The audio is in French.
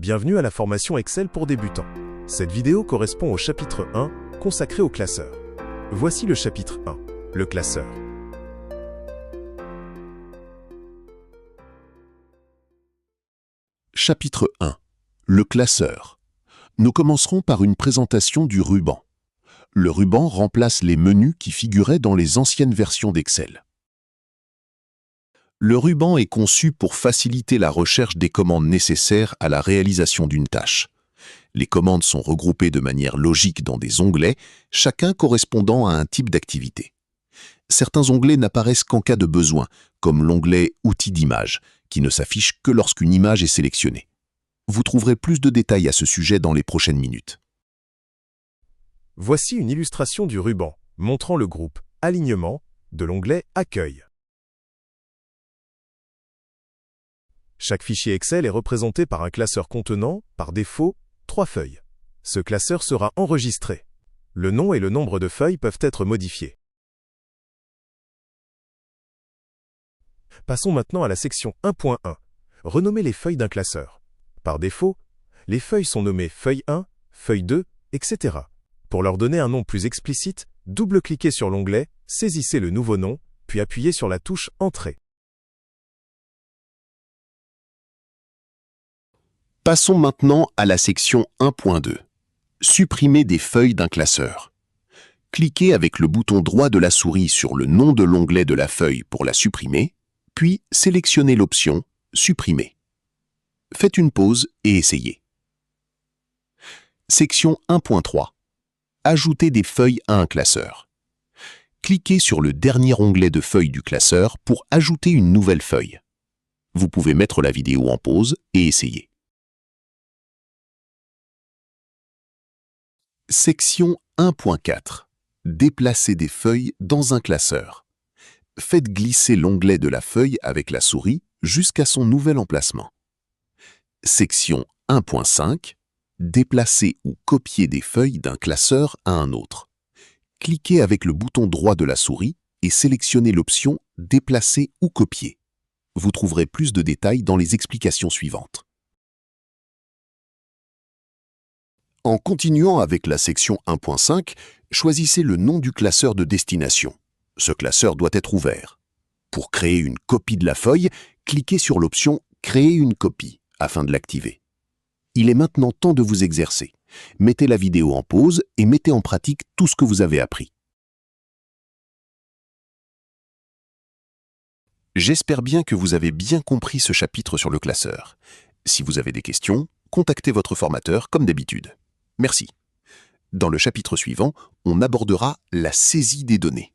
Bienvenue à la formation Excel pour débutants. Cette vidéo correspond au chapitre 1, consacré au classeur. Voici le chapitre 1, le classeur. Chapitre 1. Le classeur. Nous commencerons par une présentation du ruban. Le ruban remplace les menus qui figuraient dans les anciennes versions d'Excel. Le ruban est conçu pour faciliter la recherche des commandes nécessaires à la réalisation d'une tâche. Les commandes sont regroupées de manière logique dans des onglets, chacun correspondant à un type d'activité. Certains onglets n'apparaissent qu'en cas de besoin, comme l'onglet « Outils d'image », qui ne s'affiche que lorsqu'une image est sélectionnée. Vous trouverez plus de détails à ce sujet dans les prochaines minutes. Voici une illustration du ruban, montrant le groupe « Alignement » de l'onglet « Accueil ». Chaque fichier Excel est représenté par un classeur contenant, par défaut, 3 feuilles. Ce classeur sera enregistré. Le nom et le nombre de feuilles peuvent être modifiés. Passons maintenant à la section 1.1. Renommer les feuilles d'un classeur. Par défaut, les feuilles sont nommées feuille 1, feuille 2, etc. Pour leur donner un nom plus explicite, double-cliquez sur l'onglet, saisissez le nouveau nom, puis appuyez sur la touche Entrée. Passons maintenant à la section 1.2. Supprimer des feuilles d'un classeur. Cliquez avec le bouton droit de la souris sur le nom de l'onglet de la feuille pour la supprimer, puis sélectionnez l'option « Supprimer ». Faites une pause et essayez. Section 1.3. Ajouter des feuilles à un classeur. Cliquez sur le dernier onglet de feuille du classeur pour ajouter une nouvelle feuille. Vous pouvez mettre la vidéo en pause et essayer. Section 1.4. Déplacer des feuilles dans un classeur. Faites glisser l'onglet de la feuille avec la souris jusqu'à son nouvel emplacement. Section 1.5. Déplacer ou copier des feuilles d'un classeur à un autre. Cliquez avec le bouton droit de la souris et sélectionnez l'option « Déplacer ou copier ». Vous trouverez plus de détails dans les explications suivantes. En continuant avec la section 1.5, choisissez le nom du classeur de destination. Ce classeur doit être ouvert. Pour créer une copie de la feuille, cliquez sur l'option « Créer une copie » afin de l'activer. Il est maintenant temps de vous exercer. Mettez la vidéo en pause et mettez en pratique tout ce que vous avez appris. J'espère bien que vous avez bien compris ce chapitre sur le classeur. Si vous avez des questions, contactez votre formateur comme d'habitude. Merci. Dans le chapitre suivant, on abordera la saisie des données.